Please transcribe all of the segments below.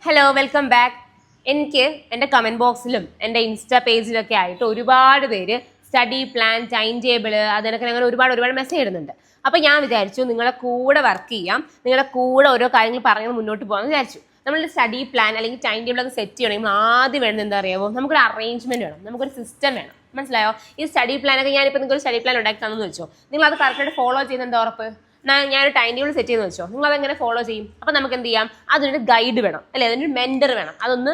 Hello welcome back. എനിക്ക് എൻ്റെ comment ബോക്സിലും എൻ്റെ ഇൻസ്റ്റാ പേജിലൊക്കെ ആയിട്ട് ഒരുപാട് പേര് സ്റ്റഡി പ്ലാൻ, ടൈം ടേബിൾ, അതിനൊക്കെ അങ്ങനെ ഒരുപാട് മെസ്സേജ് ഇടുന്നുണ്ട്. അപ്പോൾ ഞാൻ വിചാരിച്ചു നിങ്ങളെ കൂടെ വർക്ക് ചെയ്യാം, നിങ്ങളെ കൂടെ ഓരോ കാര്യങ്ങൾ പറഞ്ഞ് മുന്നോട്ട് പോകാമെന്ന് വിചാരിച്ചു. നമ്മളുടെ സ്റ്റഡി പ്ലാൻ അല്ലെങ്കിൽ ടൈം ടേബിൾ ഒക്കെ സെറ്റ് ചെയ്യണമെങ്കിൽ ആദ്യം വേണ്ടത് എന്താ അറിയാമോ? നമുക്കൊരു അറേഞ്ച്മെന്റ് വേണം, നമുക്കൊരു സിസ്റ്റം വേണം. മനസ്സിലായോ? ഈ സ്റ്റഡി പ്ലാനൊക്കെ ഞാനിപ്പോൾ നിങ്ങൾക്ക് സ്റ്റഡി പ്ലാൻ ഉണ്ടാക്കി തന്നെന്ന് വെച്ചോ, നിങ്ങൾ അത് കറക്റ്റായിട്ട് ഫോളോ ചെയ്യുന്ന എന്താ ഉറപ്പ്? ഞാനൊരു ടൈം ടേബിൾ സെറ്റ് ചെയ്യുന്ന വെച്ചോ, നിങ്ങൾ അതെങ്ങനെ ഫോളോ ചെയ്യും? അപ്പം നമുക്ക് എന്ത് ചെയ്യാം? അതിനൊരു ഗൈഡ് വേണം, അല്ലെ? അതിനൊരു മെന്റർ വേണം. അതൊന്ന്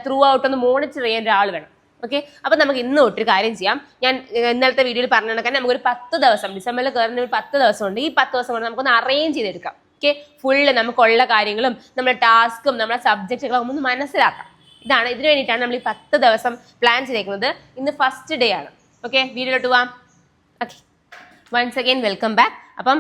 ത്രൂ ഔട്ട് ഒന്ന് മോണിറ്റർ ചെയ്യാൻ ഒരാൾ വേണം. ഓക്കെ, അപ്പം നമുക്ക് ഇന്ന് തൊട്ടൊരു കാര്യം ചെയ്യാം. ഞാൻ ഇന്നലത്തെ വീഡിയോയിൽ പറഞ്ഞ കണക്കാൻ നമുക്കൊരു 10 ദിവസം, ഡിസംബറിൽ കയറുന്ന ഒരു 10 ദിവസം ഉണ്ട്. ഈ 10 ദിവസം കൊണ്ട് നമുക്കൊന്ന് അറേഞ്ച് ചെയ്തെടുക്കാം. ഓക്കെ, ഫുള്ള് നമുക്കുള്ള കാര്യങ്ങളും നമ്മുടെ ടാസ്കും നമ്മുടെ സബ്ജക്റ്റുകളും ഒന്ന് മനസ്സിലാക്കാം. ഇതിനു വേണ്ടിയിട്ടാണ് നമ്മൾ ഈ 10 ദിവസം പ്ലാൻ ചെയ്തേക്കുന്നത്. ഇന്ന് ഫസ്റ്റ് ഡേ ആണ്. ഓക്കെ, വീഡിയോയിലോട്ട് പോവാം. Okay, once again welcome back. അപ്പം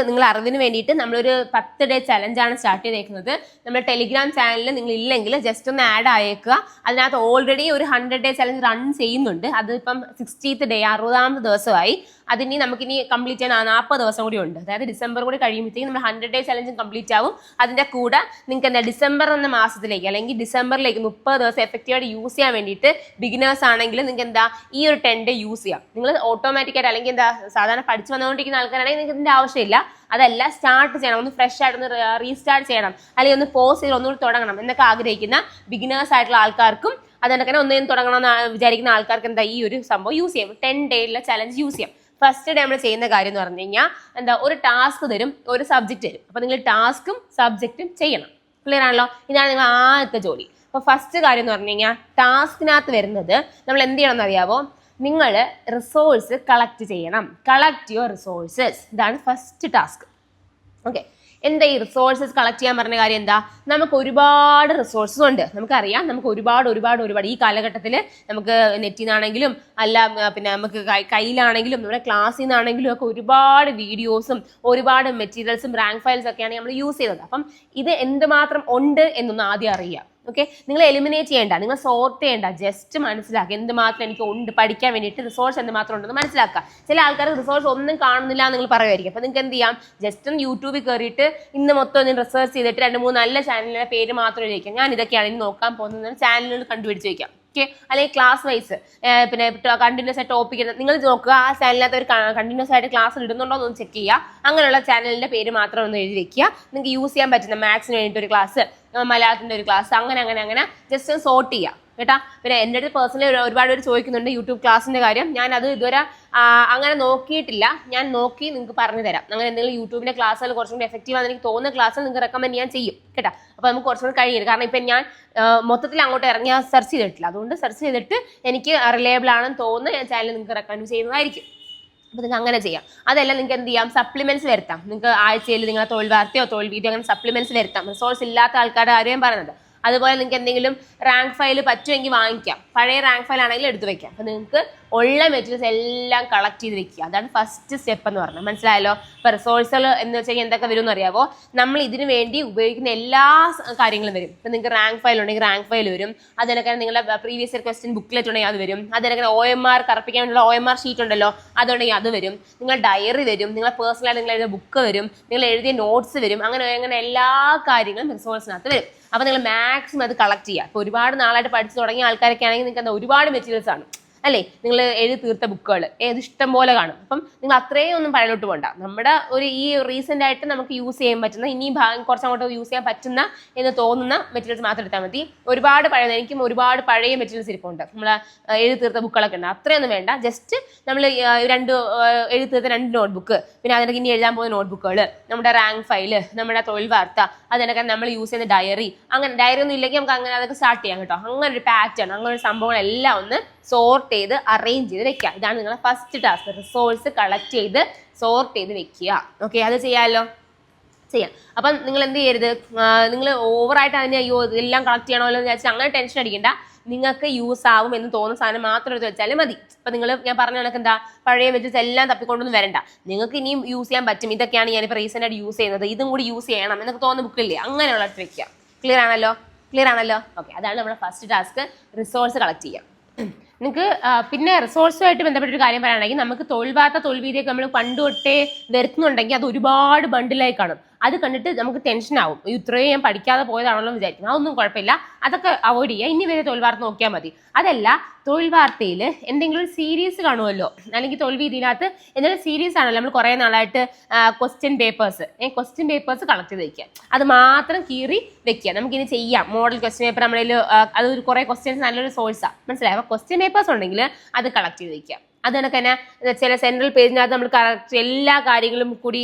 നിങ്ങൾ അറിവിന് വേണ്ടിയിട്ട് നമ്മളൊരു 10 ഡേ ചലഞ്ചാണ് സ്റ്റാർട്ട് ചെയ്തേക്കുന്നത്. നമ്മുടെ ടെലിഗ്രാം ചാനലിൽ നിങ്ങൾ ഇല്ലെങ്കിൽ ജസ്റ്റ് ഒന്ന് ആഡ് ആയേക്കുക. അതിനകത്ത് ഓൾറെഡി ഒരു 100 ഡേ ചലഞ്ച് റൺ ചെയ്യുന്നുണ്ട്. അതിപ്പം 60th ഡേ, 60ാമത്തെ ദിവസമായി. അതിനി നമുക്കിനി കംപ്ലീറ്റ് ചെയ്യാൻ 40 ദിവസം കൂടി ഉണ്ട്. അതായത് ഡിസംബർ കൂടി കഴിയുമ്പോഴത്തേക്കും നമ്മൾ 100 ഡേ ചലഞ്ചും കംപ്ലീറ്റ് ആവും. അതിൻ്റെ കൂടെ നിങ്ങൾക്ക് എന്താ ഡിസംബർ എന്ന മാസത്തിലേക്ക് അല്ലെങ്കിൽ ഡിസംബറിലേക്ക് 30 ദിവസം എഫക്റ്റീവായിട്ട് യൂസ് ചെയ്യാൻ വേണ്ടിയിട്ട് ബിഗിനേഴ്സ് ആണെങ്കിൽ നിങ്ങൾക്ക് എന്താ ഈ ഒരു 10 ഡേ യൂസ് ചെയ്യാം. നിങ്ങൾ ഓട്ടോമാറ്റിക്കായിട്ട് അല്ലെങ്കിൽ എന്താ സാധാരണ പഠിച്ചു വന്നുകൊണ്ടിരിക്കുന്ന ആൾക്കാരാണെങ്കിൽ നിങ്ങൾക്ക് ഇതിൻ്റെ ആവശ്യമില്ല. അതല്ല, സ്റ്റാർട്ട് ചെയ്യണം, ഒന്ന് ഫ്രഷ് ആയിട്ട് ഒന്ന് റീസ്റ്റാർട്ട് ചെയ്യണം, അല്ലെങ്കിൽ ഒന്ന് പോസ് ചെയ്ത് ഒന്നുകൂടി തുടങ്ങണം എന്നൊക്കെ ആഗ്രഹിക്കുന്ന ബിഗിനേഴ്സ് ആയിട്ടുള്ള ആൾക്കാർക്കും അതിനൊക്കെ ഒന്നേന്ന് തുടങ്ങണം എന്ന് വിചാരിക്കുന്ന ആൾക്കാർക്ക് എന്താ ഈ ഒരു സംഭവം യൂസ് ചെയ്യാം. 10 ഡേയിലെ ചലഞ്ച് യൂസ് ചെയ്യാം. ഫസ്റ്റ് ഡേ നമ്മൾ ചെയ്യുന്ന കാര്യം എന്ന് പറഞ്ഞു കഴിഞ്ഞാൽ എന്താ, ഒരു ടാസ്ക് തരും, ഒരു സബ്ജക്റ്റ് തരും. അപ്പോൾ നിങ്ങൾ ടാസ്കും സബ്ജക്റ്റും ചെയ്യണം. ക്ലിയർ ആണല്ലോ? ഇതാണ് നിങ്ങൾ ആദ്യത്തെ ജോലി. അപ്പോൾ ഫസ്റ്റ് കാര്യം എന്ന് പറഞ്ഞു കഴിഞ്ഞാൽ ടാസ്കിനകത്ത് വരുന്നത് നമ്മൾ എന്ത് ചെയ്യണം എന്നറിയാമോ? നിങ്ങൾ റിസോഴ്സ് കളക്ട് ചെയ്യണം. Collect your resources. ഇതാണ് ഫസ്റ്റ് ടാസ്ക്. ഓക്കെ, എന്താ ഈ റിസോഴ്സസ് കളക്ട് ചെയ്യാൻ പറഞ്ഞ കാര്യം? എന്താ, നമുക്ക് ഒരുപാട് റിസോഴ്സസ് ഉണ്ട്. നമുക്കറിയാം, നമുക്ക് ഒരുപാട് ഈ കാലഘട്ടത്തിൽ നമുക്ക് നെറ്റിൽ നിന്നാണെങ്കിലും അല്ല പിന്നെ നമുക്ക് കയ്യിലാണെങ്കിലും നമ്മുടെ ക്ലാസ്സിൽ നിന്നാണെങ്കിലും ഒക്കെ ഒരുപാട് വീഡിയോസും ഒരുപാട് മെറ്റീരിയൽസും റാങ്ക് ഫയൽസ് ഒക്കെയാണ് നമ്മൾ യൂസ് ചെയ്യുന്നത്. അപ്പം ഇത് എന്തുമാത്രം ഉണ്ട് എന്നൊന്ന് ആദ്യം അറിയാം. ഓക്കെ, നിങ്ങൾ എലിമിനേറ്റ് ചെയ്യേണ്ട, നിങ്ങൾ സോർട്ട് ചെയ്യേണ്ട, ജസ്റ്റ് മനസ്സിലാക്കുക എന്തുമാത്രം എനിക്ക് ഉണ്ട് പഠിക്കാൻ വേണ്ടിയിട്ട്, റിസോഴ്സ് എന്തുമാത്രം ഉണ്ടെന്ന് മനസ്സിലാക്കുക. ചില ആൾക്കാർ റിസോഴ്സ് ഒന്നും കാണുന്നില്ല എന്ന് നിങ്ങൾ പറയുമായിരിക്കും. അപ്പോൾ നിങ്ങൾക്ക് എന്ത് ചെയ്യാം? ജസ്റ്റ് ഒന്ന് യൂട്യൂബിൽ കയറിയിട്ട് ഇന്ന് മൊത്തം ഒന്ന് റിസർച്ച് ചെയ്തിട്ട് 2-3 നല്ല ചാനലിൻ്റെ പേര് മാത്രം ചോദിക്കാം. ഞാൻ ഇതൊക്കെയാണ് ഇനി നോക്കാൻ പോകുന്നത് ചാനലുകൾ കണ്ടുപിടിച്ച് വയ്ക്കാം. ഓക്കെ, അല്ലെങ്കിൽ ക്ലാസ് വൈസ് പിന്നെ കണ്ടിന്യൂസ് ആയിട്ട് ടോപ്പിക് നിങ്ങൾ നോക്കുക. ആ ചാനലിനകത്ത് ഒരു കണ്ടിന്യൂസ് ആയിട്ട് ക്ലാസ് ഇടുന്നുണ്ടോ എന്ന് ചെക്ക് ചെയ്യുക. അങ്ങനെയുള്ള ചാനലിൻ്റെ പേര് മാത്രം ഒന്ന് എഴുതി വെക്കുക. നിങ്ങൾക്ക് യൂസ് ചെയ്യാൻ പറ്റുന്ന മാത്സിന് വേണ്ടിയിട്ട് ഒരു ക്ലാസ്, മലയാളത്തിൻ്റെ ഒരു ക്ലാസ്, അങ്ങനെ ജസ്റ്റ് ഒന്ന് സോർട്ട് ചെയ്യുക കേട്ടാ. പിന്നെ എൻ്റെ അടുത്ത് പേഴ്സണലി ഒരുപാട് പേര് ചോദിക്കുന്നുണ്ട് യൂട്യൂബ് ക്ലാസ്സിൻ്റെ കാര്യം. ഞാൻ അത് ഇതുവരെ അങ്ങനെ നോക്കിയിട്ടില്ല. ഞാൻ നോക്കി നിങ്ങൾക്ക് പറഞ്ഞു തരാം. അങ്ങനെ എന്തെങ്കിലും യൂട്യൂബിൻ്റെ ക്ലാസ്സുകൾ കുറച്ചും കൂടി എഫക്റ്റീവ് ആണെന്ന് എനിക്ക് തോന്നുന്ന ക്ലാസ്സുകൾ നിങ്ങൾക്ക് റെക്കമെൻഡ് ഞാൻ ചെയ്യും കേട്ടോ. അപ്പോൾ നമുക്ക് കുറച്ചും കൂടി കഴിയും. കാരണം ഇപ്പം ഞാൻ മൊത്തത്തിൽ അങ്ങോട്ട് ഇറങ്ങി സെർച്ച് ചെയ്തിട്ടില്ല. അതുകൊണ്ട് സെർച്ച് ചെയ്തിട്ട് എനിക്ക് റിലയബിൾ ആണെന്ന് തോന്നുന്ന ഞാൻ ചാനൽ നിങ്ങൾക്ക് റെക്കമെൻഡ് ചെയ്യുന്നതായിരിക്കും. അപ്പോൾ നിങ്ങൾക്ക് അങ്ങനെ ചെയ്യാം. അതല്ല, നിങ്ങൾക്ക് എന്ത് ചെയ്യാം? സപ്ലിമെന്റ്സ് വരുത്താം. നിങ്ങൾക്ക് ആഴ്ചയിൽ നിങ്ങളെ തൊഴിൽ വാർത്തയോ തൊഴിൽ വീഡിയോ അങ്ങനെ സപ്ലിമെന്റ്സ് വരുത്താം. റിസോഴ്സ് ഇല്ലാത്ത ആൾക്കാരുടെ ആരെയും പറയുന്നത്. അതുപോലെ നിങ്ങൾക്ക് എന്തെങ്കിലും റാങ്ക് ഫയൽ പറ്റുമെങ്കിൽ വാങ്ങിക്കാം. പഴയ റാങ്ക് ഫയൽ ആണെങ്കിൽ എടുത്ത് വെക്കാം. അപ്പോൾ നിങ്ങൾക്ക് ഉള്ള മെറ്റീരിയൽസ് എല്ലാം കളക്ട് ചെയ്ത് വെക്കുക. അതാണ് ഫസ്റ്റ് സ്റ്റെപ്പ് എന്ന് പറഞ്ഞാൽ. മനസ്സിലായല്ലോ? ഇപ്പോൾ റിസോഴ്സുകൾ എന്ന് വെച്ച് കഴിഞ്ഞാൽ എന്തൊക്കെ വരും എന്ന് അറിയാമോ? നമ്മൾ ഇതിന് വേണ്ടി ഉപയോഗിക്കുന്ന എല്ലാ കാര്യങ്ങളും വരും. ഇപ്പം നിങ്ങൾക്ക് റാങ്ക് ഫയൽ ഉണ്ടെങ്കിൽ റാങ്ക് ഫയൽ വരും. അതിനൊക്കെ നിങ്ങളുടെ പ്രീവിയസ് ഇയർ ക്വസ്റ്റ്യൻ ബുക്ക്ലെറ്റ് ഉണ്ടെങ്കിൽ അത് വരും. അതിനൊക്കെ OMR കറപ്പിക്കാൻ വേണ്ടിയുള്ള OMR ഷീറ്റ് ഉണ്ടല്ലോ, അതുണ്ടെങ്കിൽ അത് വരും. നിങ്ങൾ ഡയറി വരും. നിങ്ങളെ പേഴ്സണലായിട്ട് നിങ്ങൾ എഴുതിയ ബുക്ക് വരും. നിങ്ങൾ എഴുതിയ നോട്ട്സ് വരും. അങ്ങനെ എല്ലാ കാര്യങ്ങളും റിസോഴ്സിനകത്ത് വരും. അപ്പോൾ നിങ്ങൾ മാക്സിമം അത് കളക്ട് ചെയ്യുക. ഇപ്പോൾ ഒരുപാട് നാളായിട്ട് പഠിച്ചു തുടങ്ങിയ ആൾക്കാരൊക്കെ ആണെങ്കിൽ നിങ്ങൾക്ക് എന്താ ഒരുപാട് മെറ്റീരിയൽസ് ആണ് അല്ലേ? നിങ്ങൾ എഴുതി തീർത്ത ബുക്കുകൾ ഇഷ്ടം പോലെ കാണും. അപ്പം നിങ്ങൾ അത്രയും ഒന്നും പഴലോട്ട് പോകണ്ട. നമ്മുടെ ഈ റീസെൻ്റ് ആയിട്ട് നമുക്ക് യൂസ് ചെയ്യാൻ പറ്റുന്ന, ഇനി കുറച്ചങ്ങോട്ട് യൂസ് ചെയ്യാൻ പറ്റുന്ന എന്ന് തോന്നുന്ന മെറ്റീരിയൽസ് മാത്രം എടുത്താൽ മതി. ഒരുപാട് എനിക്കും ഒരുപാട് പഴയ മെറ്റീരിയൽസ് ഇരിപ്പുണ്ട്. നമ്മൾ എഴുതി തീർത്ത ബുക്കുകളൊക്കെ ഉണ്ട്. അത്രയൊന്നും വേണ്ട. ജസ്റ്റ് നമ്മൾ എഴുതി തീർത്ത 2 നോട്ട്ബുക്ക്, പിന്നെ അതിനൊക്കെ ഇനി എഴുതാൻ പോകുന്ന നോട്ട്ബുക്കുകൾ, നമ്മുടെ റാങ്ക് ഫയല്, നമ്മുടെ തൊഴിൽ വാർത്ത, അതിനൊക്കെ നമ്മൾ യൂസ് ചെയ്യുന്ന ഡയറി, അങ്ങനെ ഡയറി ഒന്നും ഇല്ലെങ്കിൽ നമുക്ക് അങ്ങനെ അതൊക്കെ സ്റ്റാർട്ട് ചെയ്യാം കേട്ടോ. അങ്ങനെ ഒരു പാറ്റേൺ, അങ്ങനെ ഒരു സംഭവങ്ങളെല്ലാം ഒന്ന് സോർട്ട് ചെയ്ത് അറേഞ്ച് ചെയ്ത് വെക്കുക. ഇതാണ് നിങ്ങളുടെ ഫസ്റ്റ് ടാസ്ക്. റിസോഴ്സ് കളക്ട് ചെയ്ത് സോർട്ട് ചെയ്ത് വെക്കുക. ഓക്കെ, അത് ചെയ്യാമല്ലോ? ചെയ്യാം. അപ്പം നിങ്ങൾ എന്ത് ചെയ്യരുത്, നിങ്ങൾ ഓവറായിട്ട് അതിനെ എല്ലാം കളക്ട് ചെയ്യണമല്ലോ എന്ന് വിചാരിച്ചാൽ അങ്ങനെ ടെൻഷൻ അടിക്കണ്ട. നിങ്ങൾക്ക് യൂസ് ആവും എന്ന് തോന്നുന്ന സാധനം മാത്രം എടുത്ത് വെച്ചാലും മതി. അപ്പം ഞാൻ പറഞ്ഞ കണക്ക് എന്താ, പഴയ മെറ്റീരിയൽസ് എല്ലാം തപ്പിക്കൊണ്ടൊന്നും വരണ്ട. നിങ്ങൾക്ക് ഇനിയും യൂസ് ചെയ്യാൻ പറ്റും. ഇതൊക്കെയാണ് ഞാനിപ്പോൾ റീസെൻ്റ് ആയിട്ട് യൂസ് ചെയ്യുന്നത്, ഇതും കൂടി യൂസ് ചെയ്യണം എന്നൊക്കെ തോന്നുന്ന ബുക്കില്ലേ, അങ്ങനെയുള്ള അടുത്ത് വെക്കുക. ക്ലിയർ ആണല്ലോ? ഓക്കെ, അതാണ് നമ്മുടെ ഫസ്റ്റ് ടാസ്ക്, റിസോഴ്സ് കളക്ട് ചെയ്യാം. നിങ്ങൾക്ക് പിന്നെ റിസോഴ്സുമായിട്ട് ബന്ധപ്പെട്ടൊരു കാര്യം പറയുകയാണെങ്കിൽ നമുക്ക് തൊഴിൽ വാർത്ത തൊഴിൽ വീതിയൊക്കെ നമ്മൾ പണ്ട് തൊട്ടേ വരുത്തുന്നുണ്ടെങ്കിൽ അത് ഒരുപാട് ബണ്ടിലായി കാണും. അത് കണ്ടിട്ട് നമുക്ക് ടെൻഷൻ ആവും, ഇത്രയും ഞാൻ പഠിക്കാതെ പോയതാണല്ലോ എന്ന് വിചാരിക്കും. അതൊന്നും കുഴപ്പമില്ല, അതൊക്കെ അവോയ്ഡ് ചെയ്യുക. ഇനി വരെ തൊഴിൽ വാർത്ത നോക്കിയാൽ മതി. അതല്ല, തൊഴിൽ വാർത്തയിൽ എന്തെങ്കിലും ഒരു സീരീസ് കാണുമല്ലോ, അല്ലെങ്കിൽ തൊഴിൽ വീതിയിനകത്ത് എന്തെങ്കിലും സീരീസ് ആണല്ലോ, നമ്മൾ കുറേ നാളായിട്ട് ക്വസ്റ്റ്യൻ പേപ്പേഴ്സ് കളക്ട് ചെയ്ത് വെക്കുക, അത് മാത്രം കീറി വെക്കുക. നമുക്കിനി ചെയ്യാം. മോഡൽ ക്വസ്റ്റ്യൻ പേപ്പർ നമ്മളിൽ അത് കുറേ ക്വസ്റ്റ്യൻസ് നല്ലൊരു സോഴ്സാണ്, മനസ്സിലായോ? അപ്പോൾ ക്വസ്റ്റ്യൻ പേപ്പേഴ്സ് ഉണ്ടെങ്കിൽ അത് കളക്ട് ചെയ്ത് വെക്കുക. അത് കണക്ക് തന്നെ ചില സെൻട്രൽ പേജിനകത്ത് നമ്മൾ കറക്റ്റ് എല്ലാ കാര്യങ്ങളും കൂടി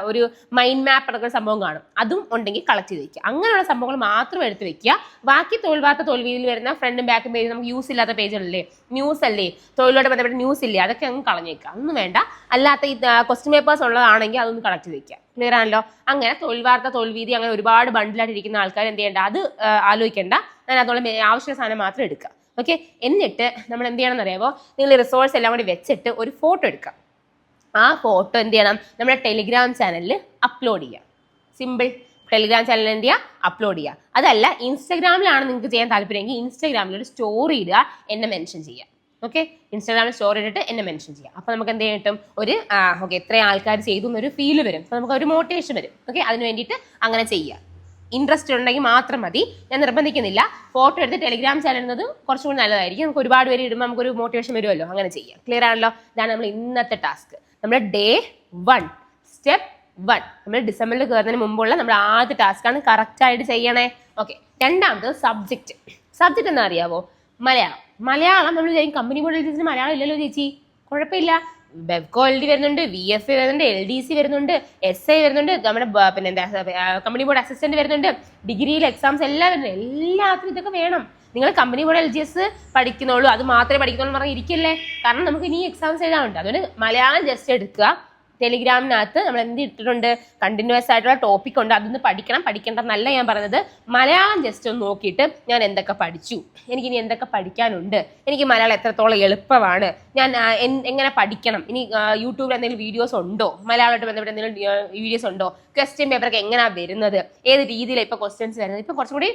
ഒരു മൈൻഡ് മാപ്പ് അടക്കുന്ന സംഭവം കാണും, അതും ഉണ്ടെങ്കിൽ കളക്ട് ചെയ്ത് വെക്കുക. അങ്ങനെയുള്ള സംഭവങ്ങൾ മാത്രം എടുത്ത് വെക്കുക. ബാക്കി തൊഴിൽ വാർത്ത തോൽവിയിൽ വരുന്ന ഫ്രണ്ടും ബാക്കും പേജ്, നമുക്ക് യൂസ് ഇല്ലാത്ത പേജുകളില്ലേ, ന്യൂസ് അല്ലേ, തൊഴിലോട് ബന്ധപ്പെട്ട ന്യൂസ് ഇല്ലേ, അതൊക്കെ അങ്ങ് കളഞ്ഞേക്കുക. അതൊന്നും വേണ്ട. അല്ലാത്ത ഈ ക്വസ്റ്റ്യൻ പേപ്പേഴ്സ് ഉള്ളതാണെങ്കിൽ അതൊന്ന് കളക്ട് ചെയ്ത് വെക്കുക. ക്ലിയർ ആണല്ലോ? അങ്ങനെ തൊഴിൽ വാർത്ത, തോൽവീതി അങ്ങനെ ഒരുപാട് ബണ്ടിലായിട്ട് ഇരിക്കുന്ന ആൾക്കാർ എന്ത് ചെയ്യേണ്ട, അത് ആലോചിക്കേണ്ട. ഞാൻ അതുള്ള ആവശ്യ സാധനം മാത്രം എടുക്കുക. ഓക്കെ, എന്നിട്ട് നമ്മൾ എന്ത് ചെയ്യണം എന്നറിയാമോ? നിങ്ങൾ റിസോഴ്സ് എല്ലാം കൂടി വെച്ചിട്ട് ഒരു ഫോട്ടോ എടുക്കുക. ആ ഫോട്ടോ എന്ത് ചെയ്യണം, നമ്മുടെ ടെലിഗ്രാം ചാനലിൽ അപ്ലോഡ് ചെയ്യുക. സിമ്പിൾ. ടെലിഗ്രാം ചാനലിൽ എന്ത് ചെയ്യുക, അപ്ലോഡ് ചെയ്യുക. അതല്ല, ഇൻസ്റ്റാഗ്രാമിലാണ് നിങ്ങൾക്ക് ചെയ്യാൻ താല്പര്യമെങ്കിൽ ഇൻസ്റ്റാഗ്രാമിൽ ഒരു സ്റ്റോറി ഇടുക, എന്നെ മെൻഷൻ ചെയ്യുക. ഓക്കെ, ഇൻസ്റ്റാഗ്രാമിൽ സ്റ്റോറി ഇട്ടിട്ട് എന്നെ മെൻഷൻ ചെയ്യാം. അപ്പോൾ നമുക്ക് എന്ത് കിട്ടും, ഒരു ഓക്കെ എത്രയും ആൾക്കാർ ചെയ്തു എന്നൊരു ഫീല് വരും. അപ്പോൾ നമുക്ക് ഒരു മോട്ടിവേഷൻ വരും. ഓക്കെ, അതിന് വേണ്ടിയിട്ട് അങ്ങനെ ചെയ്യുക. ഇൻട്രസ്റ്റ് ഉണ്ടെങ്കിൽ മാത്രം മതി, ഞാൻ നിർബന്ധിക്കുന്നില്ല. ഫോട്ടോ എടുത്ത് ടെലിഗ്രാം ചാനൽ ഇടുന്നത് കുറച്ചും കൂടി നല്ലതായിരിക്കും. നമുക്ക് ഒരുപാട് പേര് ഇടുമ്പോൾ നമുക്കൊരു മോട്ടിവേഷൻ വരുമല്ലോ, അങ്ങനെ ചെയ്യാം. ക്ലിയർ ആണല്ലോ? ഇതാണ് നമ്മൾ ഇന്നത്തെ ടാസ്ക്. നമ്മുടെ ഡേ 1 സ്റ്റെപ്പ് 1 നമ്മൾ ഡിസംബറിൽ കയറുന്നതിന് മുമ്പുള്ള നമ്മുടെ ആദ്യത്തെ ടാസ്ക്കാണ്. കറക്റ്റായിട്ട് ചെയ്യണേ. ഓക്കെ, രണ്ടാമത് സബ്ജക്റ്റ് എന്താ അറിയാവോ? മലയാളം നമ്മൾ വിചാരിക്കും കമ്പനി മോഡൽ ടീച്ചറിന് മലയാളം ഇല്ലല്ലോ ചേച്ചി. കുഴപ്പമില്ല, വെബ് ക്വാളിറ്റി വരുന്നുണ്ട്, VFA വരുന്നുണ്ട്, LDC വരുന്നുണ്ട്, SI വരുന്നുണ്ട്, നമ്മുടെ പിന്നെ എന്താ കമ്പനി ബോർഡ് അസിസ്റ്റന്റ് വരുന്നുണ്ട്, ഡിഗ്രിയിൽ എക്സാംസ് എല്ലാം വരുന്നുണ്ട്. എല്ലാത്തിനും ഇതൊക്കെ വേണം. നിങ്ങൾ കമ്പനി ബോർഡ് LGS പഠിക്കുന്നുള്ളൂ, അത് മാത്രമേ പഠിക്കുന്നുള്ളൂ പറഞ്ഞ് ഇരിക്കില്ലേ. കാരണം നമുക്ക് ഇനി എക്സാംസ് എഴുതാനുണ്ട്. അതുകൊണ്ട് മലയാളം ജസ്റ്റ് എടുക്കുക. ടെലിഗ്രാമിനകത്ത് നമ്മൾ എന്ത് ഇട്ടിട്ടുണ്ട്, കണ്ടിന്യൂസ് ആയിട്ടുള്ള ടോപ്പിക് ഉണ്ട്, അതൊന്ന് പഠിക്കേണ്ടെന്നല്ല ഞാൻ പറഞ്ഞത്. മലയാളം ജസ്റ്റ് ഒന്ന് നോക്കിയിട്ട് ഞാൻ എന്തൊക്കെ പഠിച്ചു, എനിക്കിനി എന്തൊക്കെ പഠിക്കാനുണ്ട്, എനിക്ക് മലയാളം എത്രത്തോളം എളുപ്പമാണ്, ഞാൻ എങ്ങനെ പഠിക്കണം, ഇനി യൂട്യൂബിൽ എന്തെങ്കിലും വീഡിയോസ് ഉണ്ടോ, മലയാളമായിട്ട് ബന്ധപ്പെട്ട എന്തെങ്കിലും വീഡിയോസ് ഉണ്ടോ, ക്വസ്റ്റ്യൻ പേപ്പറൊക്കെ എങ്ങനെയാണ് വരുന്നത്, ഏത് രീതിയിലാണ് ഇപ്പോൾ ക്വസ്റ്റ്യൻസ് വരുന്നത്. ഇപ്പോൾ കുറച്ചും കൂടി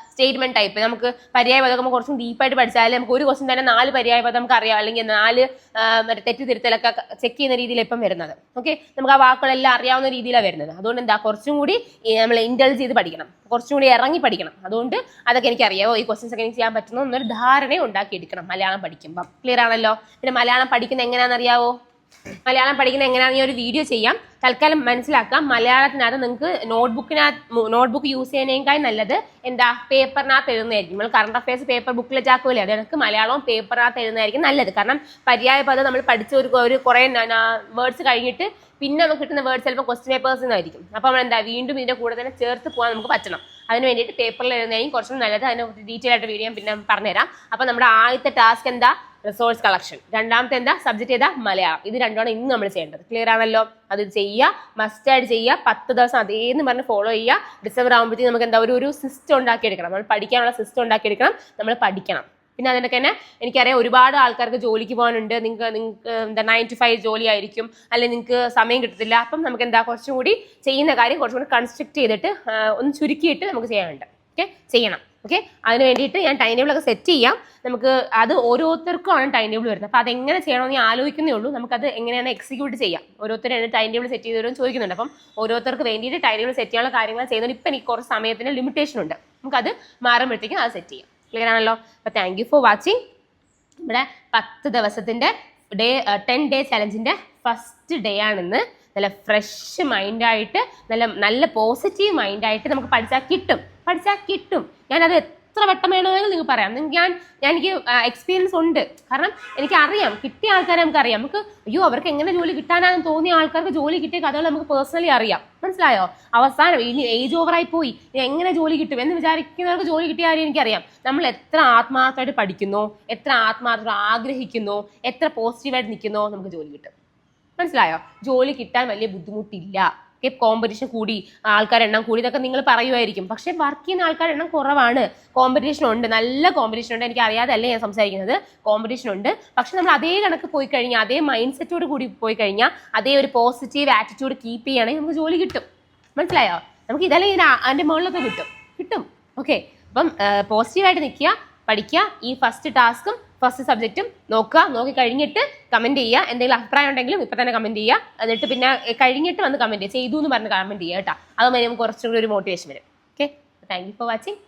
സ്റ്റേറ്റ്മെന്റ് ടൈപ്പ്, നമുക്ക് പര്യായപദം നമുക്ക് കുറച്ചും ഡീപ്പായിട്ട് പഠിച്ചാൽ നമുക്ക് ഒരു ക്വസ്റ്റ്യൻ തന്നെ 4 പര്യായപദം നമുക്ക് അറിയാം, അല്ലെങ്കിൽ 4 തെറ്റ് തിരുത്തലൊക്കെ ചെക്ക് ചെയ്യുന്ന രീതിയിൽ ഇപ്പം വരുന്നത്. ഓക്കെ, നമുക്ക് ആ വാക്കുകളെല്ലാം അറിയാവുന്ന രീതിയിലാണ് വരുന്നത്. അതുകൊണ്ട് കുറച്ചും കൂടി നമ്മൾ ഇൻഡൽജ് ചെയ്ത് പഠിക്കണം, കുറച്ചും കൂടി ഇറങ്ങി പഠിക്കണം. അതുകൊണ്ട് അതൊക്കെ എനിക്കറിയാമോ, ഈ ക്വസ്റ്റ്യൻസ് ഒക്കെ എനിക്ക് ചെയ്യാൻ പറ്റുന്ന എന്നൊരു ധാരണ ഉണ്ടാക്കിയെടുക്കണം മലയാളം പഠിക്കുമ്പോൾ. ക്ലിയർ ആണല്ലോ? പിന്നെ മലയാളം പഠിക്കുന്നത് എങ്ങനെയാണെന്നറിയാവോ? മലയാളം പഠിക്കുന്നത് എങ്ങനെയാണെന്ന് ഞാൻ ഒരു വീഡിയോ ചെയ്യാം. തൽക്കാലം മനസ്സിലാക്കാം. മലയാളത്തിനകത്ത് നിങ്ങൾക്ക് നോട്ട്ബുക്ക് യൂസ് ചെയ്യുന്നതിനേക്കാൾ നല്ലത് പേപ്പറിനകത്ത് എഴുതുന്നതായിരിക്കും. നമ്മൾ കറണ്ട് അഫയേഴ്സ് പേപ്പർ ബുക്കിലേക്ക് ആക്കുമല്ലേ, അത് എനിക്ക് മലയാളവും പേപ്പറിനകത്ത് എഴുതുന്നതായിരിക്കും നല്ലത്. കാരണം പര്യായപദം നമ്മൾ പഠിച്ച ഒരു കുറേ വേർഡ്സ് കഴിഞ്ഞിട്ട് പിന്നെ നമുക്ക് കിട്ടുന്ന വേർഡ്സ് ചിലപ്പോൾ ക്വസ്റ്റ്യൻ പേപ്പേഴ്സിൽ നിന്നായിരിക്കും. അപ്പോൾ നമ്മൾ വീണ്ടും ഇതിൻ്റെ കൂടെ തന്നെ ചേർത്ത് പോകാൻ നമുക്ക് പറ്റണം. അതിന് വേണ്ടിയിട്ട് പേപ്പറിൽ എഴുതുന്നതായിരിക്കും കുറച്ചും നല്ലത്. അതിന് ഡീറ്റെയിൽ ആയിട്ട് വീഡിയോ ഞാൻ പിന്നെ പറഞ്ഞുതരാം. അപ്പോൾ നമ്മുടെ ആദ്യത്തെ ടാസ്ക് റിസോഴ്സ് കളക്ഷൻ, രണ്ടാമത്തെ സബ്ജക്റ്റ് മലയാളം. ഇത് രണ്ടുമാണ് ഇന്ന് നമ്മൾ ചെയ്യേണ്ടത്. ക്ലിയർ ആണല്ലോ? അത് ചെയ്യുക, മസ്റ്റായിട്ട് ചെയ്യുക. 10 ദിവസം അതേന്ന് പറഞ്ഞ് ഫോളോ ചെയ്യുക. ഡിസംബർ ആകുമ്പോഴത്തേക്ക് നമുക്ക് ഒരു സിസ്റ്റം ഉണ്ടാക്കിയെടുക്കണം. നമ്മൾ പഠിക്കാനുള്ള സിസ്റ്റം ഉണ്ടാക്കിയെടുക്കണം, നമ്മൾ പഠിക്കണം. പിന്നെ അതിനൊക്കെ തന്നെ എനിക്കറിയാം ഒരുപാട് ആൾക്കാർക്ക് ജോലിക്ക് പോകാനുണ്ട്. നിങ്ങൾക്ക് 9 to 5 ജോലി ആയിരിക്കും, അല്ലെങ്കിൽ നിങ്ങൾക്ക് സമയം കിട്ടത്തില്ല. അപ്പം നമുക്ക് കുറച്ചും കൂടി ചെയ്യുന്ന കാര്യം കുറച്ചും കൂടി കൺസ്ട്രക്ട് ചെയ്തിട്ട് ഒന്ന് ചുരുക്കിയിട്ട് നമുക്ക് ചെയ്യാനുണ്ട്. ഓക്കെ, ചെയ്യണം. ഓക്കെ, അതിന് വേണ്ടിയിട്ട് ഞാൻ ടൈം ടേബിളൊക്കെ സെറ്റ് ചെയ്യാം. നമുക്ക് അത് ഓരോരുത്തർക്കുമാണ് ടൈം ടേബിൾ വരുന്നത്. അപ്പോൾ അതെങ്ങനെ ചെയ്യണമെന്ന് ഞാൻ ആലോചിക്കുന്നേ ഉള്ളൂ. നമുക്കത് എങ്ങനെയാണ് എക്സിക്യൂട്ട് ചെയ്യാം. ഓരോരുത്തരും ടൈം ടേബിൾ സെറ്റ് ചെയ്തവരും ചോദിക്കുന്നുണ്ട്. അപ്പം ഓരോരുത്തർക്ക് വേണ്ടിയിട്ട് ടൈം ടേബിൾ സെറ്റ് ചെയ്യാനുള്ള കാര്യങ്ങൾ ചെയ്യുന്നത്. ഇപ്പം എനിക്ക് കുറച്ച് സമയത്തിന് ലിമിറ്റേഷൻ ഉണ്ട്. നമുക്കത് മാറുമ്പോഴത്തേക്കും അത് സെറ്റ് ചെയ്യാം. ക്ലിയർ ആണല്ലോ? അപ്പോൾ താങ്ക് യു ഫോർ വാച്ചിങ്. നമ്മുടെ 10 ദിവസത്തിൻ്റെ 10 ഡേ ചലഞ്ചിൻ്റെ ഫസ്റ്റ് ഡേ ആണെന്ന്. നല്ല ഫ്രഷ് മൈൻഡായിട്ട് നല്ല പോസിറ്റീവ് മൈൻഡായിട്ട് നമുക്ക് പഠിച്ചാൽ കിട്ടും. ഞാനത് എത്ര വട്ടം വേണമെങ്കിൽ നിങ്ങൾക്ക് പറയാം. എനിക്ക് എക്സ്പീരിയൻസ് ഉണ്ട്. കാരണം എനിക്കറിയാം, കിട്ടിയ ആൾക്കാരെ നമുക്കറിയാം. നമുക്ക് അവർക്ക് എങ്ങനെ ജോലി കിട്ടാനാണെന്ന് തോന്നിയ ആൾക്കാർക്ക് ജോലി കിട്ടിയ കഥകൾ നമുക്ക് പേഴ്സണലി അറിയാം. മനസ്സിലായോ? അവസാനം ഇനി ഏജ് ഓവറായി പോയി, എങ്ങനെ ജോലി കിട്ടും എന്ന് വിചാരിക്കുന്നവർക്ക് ജോലി കിട്ടിയ കാര്യം എനിക്കറിയാം. നമ്മൾ എത്ര ആത്മാർത്ഥമായിട്ട് പഠിക്കുന്നു, എത്ര ആത്മാർത്ഥമായിട്ട് ആഗ്രഹിക്കുന്നു, എത്ര പോസിറ്റീവായിട്ട് നിൽക്കുന്നോ, നമുക്ക് ജോലി കിട്ടും. മനസ്സിലായോ? ജോലി കിട്ടാൻ വലിയ ബുദ്ധിമുട്ടില്ല. കോമ്പറ്റീഷൻ കൂടി, ആൾക്കാരുടെ എണ്ണം കൂടി, ഇതൊക്കെ നിങ്ങൾ പറയുമായിരിക്കും. പക്ഷെ വർക്ക് ചെയ്യുന്ന ആൾക്കാരുടെ എണ്ണം കുറവാണ്. കോമ്പറ്റീഷൻ ഉണ്ട്, നല്ല കോമ്പറ്റീഷൻ ഉണ്ട്. എനിക്ക് അറിയാതല്ല ഞാൻ സംസാരിക്കുന്നത്, കോമ്പറ്റീഷൻ ഉണ്ട്. പക്ഷെ നമ്മൾ അതേ കണക്ക് പോയി കഴിഞ്ഞാൽ, അതേ മൈൻഡ് സെറ്റോട് കൂടി പോയി കഴിഞ്ഞാൽ, അതേ ഒരു പോസിറ്റീവ് ആറ്റിറ്റ്യൂഡ് കീപ്പ് ചെയ്യുകയാണെങ്കിൽ നമുക്ക് ജോലി കിട്ടും. മനസ്സിലായോ? നമുക്ക് ഇതല്ലേ അതിൻ്റെ മുകളിലൊക്കെ കിട്ടും. ഓക്കെ, അപ്പം പോസിറ്റീവായിട്ട് നിൽക്കുക, പഠിക്കുക. ഈ ഫസ്റ്റ് ടാസ്കും ഫസ്റ്റ് സബ്ജക്റ്റും നോക്കി കഴിഞ്ഞിട്ട് കമന്റ് ചെയ്യുക. എന്തെങ്കിലും അഭിപ്രായം ഉണ്ടെങ്കിലും ഇപ്പൊ തന്നെ കമന്റ് ചെയ്യുക. എന്നിട്ട് പിന്നെ കഴിഞ്ഞിട്ട് വന്ന് കമന്റ് ചെയ്യുക, ചെയ്തു എന്ന് പറഞ്ഞ് കമന്റ് ചെയ്യുക കേട്ടോ. അത് നമുക്ക് കുറച്ചും കൂടി ഒരു മോട്ടിവേഷൻ വരും. Okay, thank you for watching.